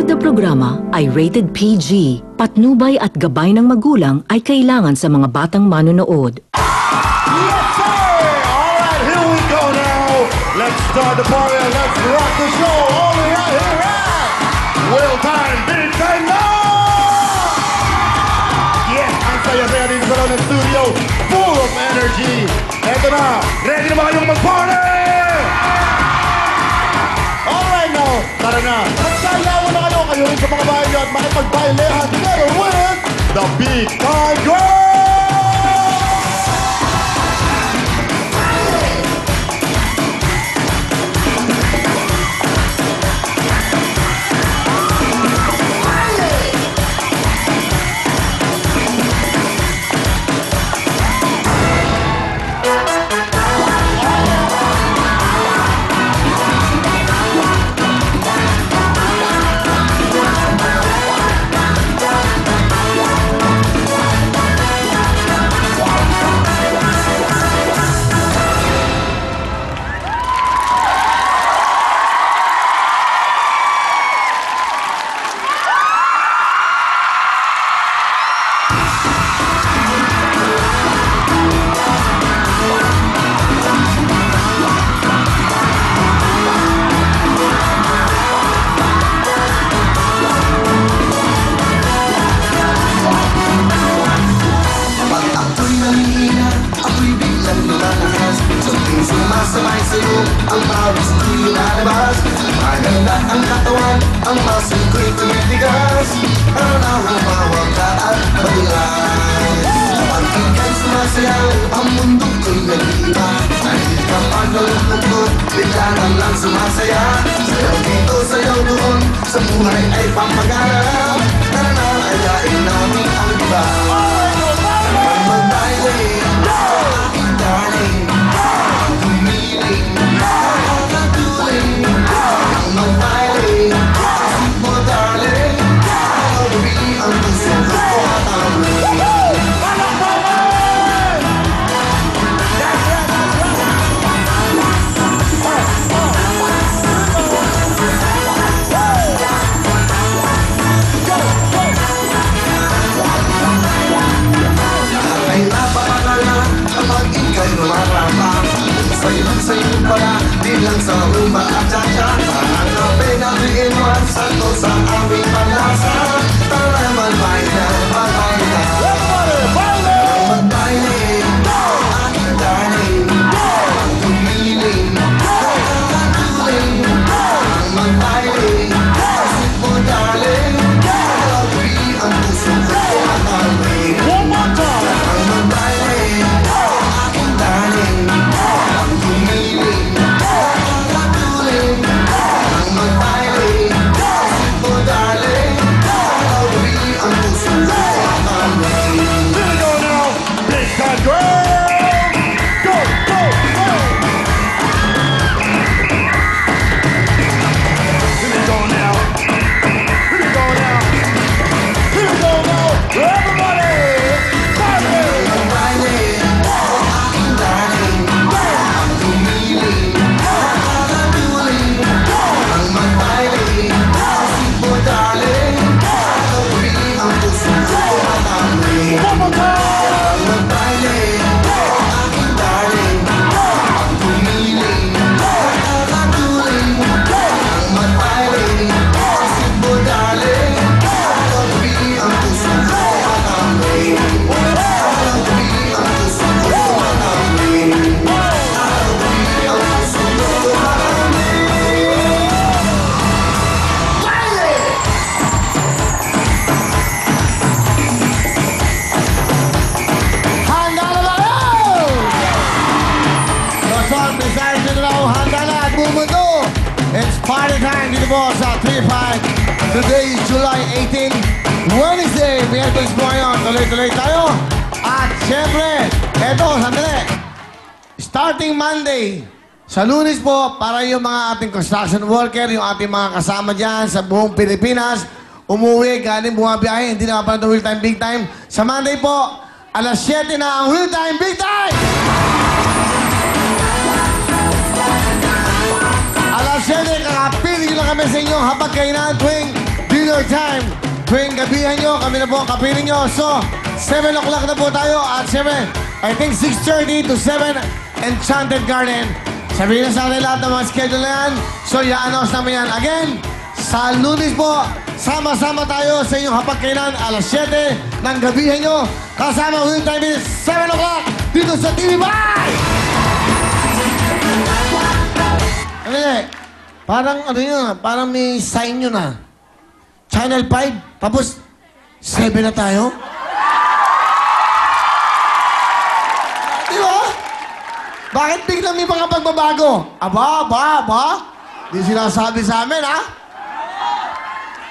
Bawat na programa ay rated PG. Patnubay at gabay ng magulang ay kailangan sa mga batang manonood. Yes, sir! Alright, here we go now. Let's start the party and let's rock the show. Only right here at Will Time, Big Time now! Yes, ang saya-saya dito sa loob ng studio. Full of energy. Eto na, ready na ba kayong mag-party? Alright now, tara na. Magsayawan na kayo rin sa mga bahay nyo at makipagbaylehan together with the Big Time Girl! Sumasabay sa'yo ang pawis ko'y lalabas. Maganda ang katawan, ang muscle ko'y tumitigas. Araw humawag ka at madulas. Kapag ika'y sumasayaw, ang mundo ko'y nag-iiba. Dahil kapag nalulog ko, bigla lang sumasaya. Sayaw dito, sayaw doon, sa buhay ay pampaganap. Tara na, ayain namin ang iba. Mag-baile, aking darling. Sa'yo pala, di lang sa rumba at cha-cha. Hanapin ang 3-in-1, sakto sa aming panlasa. Tara mag-baile na, mag-baile na. Mag-baile, aking darling. Tumiling, nakakatuling. Mag-baile, kasi po darling. Grabe ang puso ko at alwin. One more time! Mag-baile, aking darling. It's party time dito po sa 3-5. Today is July 18, Wednesday. Miyerkules po ngayon. Tuloy-tuloy tayo. At syempre, eto, sandali. Starting Monday, sa Lunes po, para yung mga ating construction worker, yung ating mga kasama dyan sa buong Pilipinas, umuwi, galing bumabiyahe, hindi na pala Wheel Time Big Time. Sa Monday po, alas 7 na ang Wheel Time Big Time! Alas 7, kakapiling lang kami sa inyo habang kayo na tuwing your time. Tuwing gabihan nyo, kami na po ang kapiling nyo. So, 7 o'clock na po tayo. At 7, I think 6:30 to 7, Enchanted Garden. Sabihin na sa atin lahat ng mga schedule na yan. So, i-announce namin yan. Again, sa Lunes po, sama-sama tayo sa inyong hapagkainan alas 7 ng gabihan nyo. Kasama with time is 7 o'clock dito sa TV5! Ano yun? Parang ano yun, parang may sign yun ah. Channel 5, tapos 7 na tayo. Di ba? Bakit biglang may mga pagbabago? Aba? Di sinasabi sa amin, ha?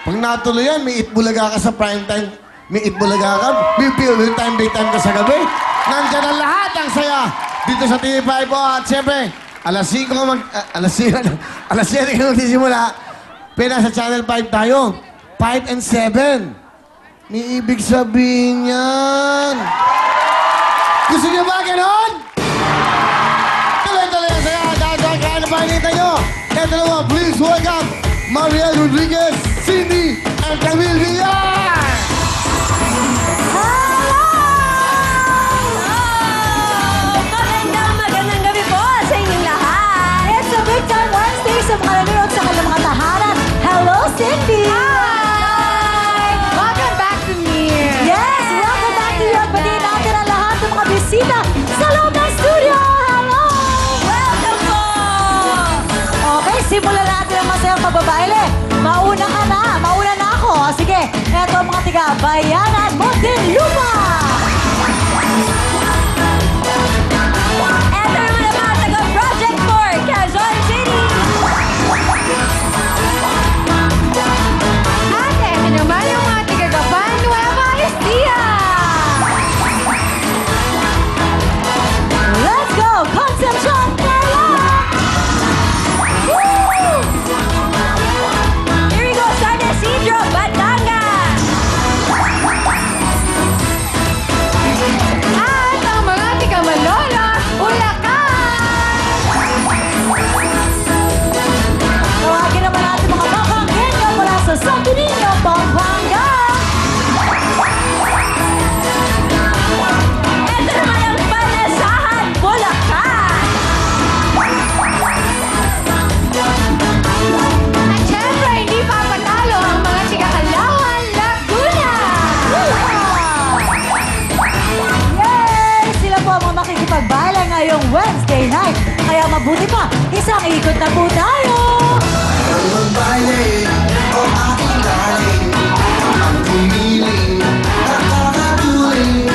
Pag natuloy yan, may itbulaga ka sa prime time. May itbulaga ka, may time daytime ka sa gabi. Nandiyan ang lahat ang saya dito sa TV5 po. At siyempre, alas 5 ka alas 7 ka magsisimula. Pero sa Channel 5 tayo. 5 and 7. May ibig sabihin yan. Gusto niyo ba ganon? Tuloy-tuloy ang saya. Dahil sa kaya na pahinita nyo. Ito naman, please welcome Mariel Rodriguez, Cindy, and Camille Villar! Magandang gabi po sa inyong lahat. It's a big time Wednesday sa mga nanonood sa kanilang mga tahanan. Hello, Cindy! Hi! Welcome back to me. Yes, welcome back to you. At batiin natin ang lahat ng mga bisita sa loob ng studio. Hello! Welcome po! Okay, simulan natin ang masayang pagbabaile. Mauna na ako. O, sige, eto ang mga tiga Bayanan, Muntinlupa! Ito naman ang mga taga Project 4, Quezon City. At ito naman yung mga taga Gapan, Nueva Ecija. Let's go, Concepcion, Carla! Woo! Here we go, San Isidro, Batangas. At ang mga taga Malolos, Bulacan. Tawagin naman natin mga babangkin na mula sa Santo Niño, Pampanga! Ito naman ang Panasahan, Bulacan. At syempre, hindi papatalo ang mga taga Calauan, Laguna. Yay! Sila po ang mga makikipagbaila ngayong Wednesday night. Kaya mabuti pa, isang ikot na po tayo! Ang magbaile o aking darling, ang pumiling, nakakatuling.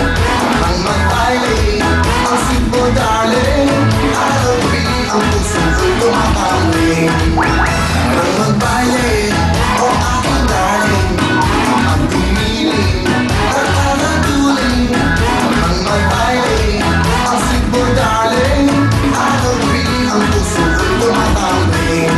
Ang magbaile, ang sweet mo darling, araw-gabi ang puso ko'y tumatangling. Ang magbaile o aking darling, ang pumiling, nakakatuling. Ang magbaile, ang sweet mo darling, araw-gabi ang puso ko'y tumatangling.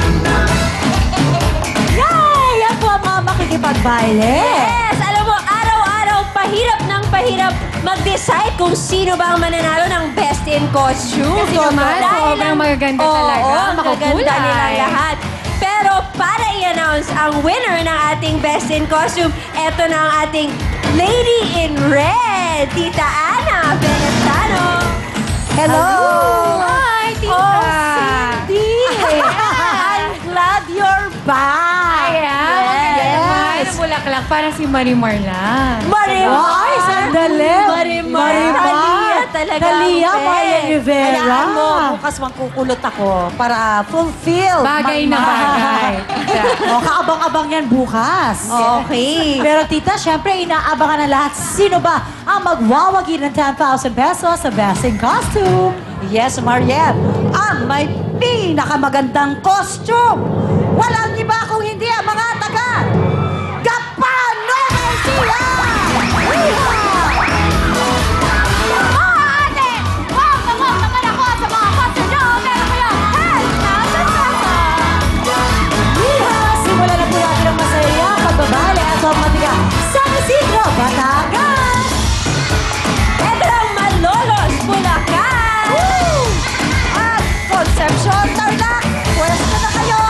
Yay! Yan po ang mga makikipagbaile! Yes! Alam mo, araw-araw, pahirap ng pahirap mag-decide kung sino ba ang mananalo ng Best in Costume. Kasi naman, sobrang magaganda talaga, Oo, makukulay. magaganda nilang lahat. Pero para i-announce ang winner ng ating Best in Costume, eto na ang ating Lady in Red, Tita Ana Benestano. Hello! Hi, Tita! Oh, Cindy! I'm glad you're back! Yes! Yes! Bulaklak para si Marimar lang. Marimar! Ay, sandali! Marimar! Thalia talaga. Thalia, ang Maya best. Rivera. Hayaan mo, bukas mangkukulot ako para fulfill. Bagay na bagay. O, kaabang-abang yan bukas. Okay. Pero tita, syempre inaabangan na lahat. Sino ba ang magwawagi ng 10,000 pesos sa Best in Costume? Yes, Mariel. Ang may pinakamagandang costume. Walang iba kung hindi ang mga taga Gapan, Nueva Ecija! Simulan na po natin ang masaya pagbabali at ang matiga San Isidro, Batangas! Eto ang Malolos, Bulacan. At Concepcion, Tarlac, pwesto na kayo!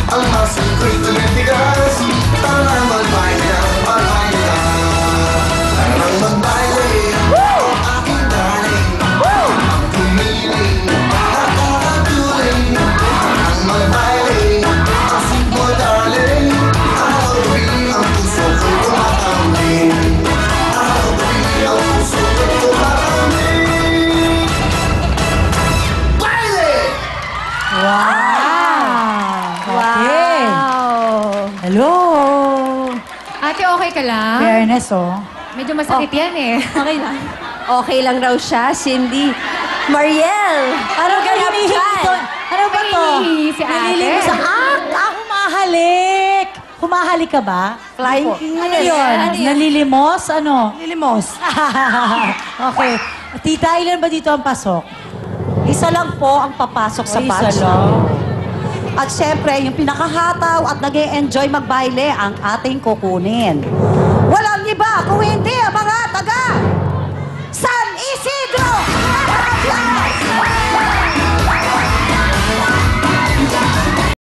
ang masikreto ng tigas. Tara na magbaile na, magbaile na. Tara na magbaile, oh aking darling. Ang tumiling, nakakatuling. Ang magbaile, ang sweet mo darling. Araw-gabi ang puso ko'y tumatambling. Araw-gabi ang puso ko'y tumatambling. Baile! Okay. Hello. Ate, okay ka lang? Fairness, oh. Medyo masakit yan eh. Okay lang. Okay lang raw siya, Cindy. Mariel! Ano ka ganap hinihingi dyan? ito? Ano ba to? Hinihingi si ate. Nililimos sa humahalik. Humahalik ka ba? Flying Ano kiss. yun? Ano yun? Nalilimos? Ano? Lilimos. Okay. Tita, ilan ba dito ang pasok? Isa lang po ang papasok sa Isa batch. lang. At syempre, yung pinakahataw at nag-e-enjoy magbaile ang ating kukunin. Walang iba kung hindi ang mga taga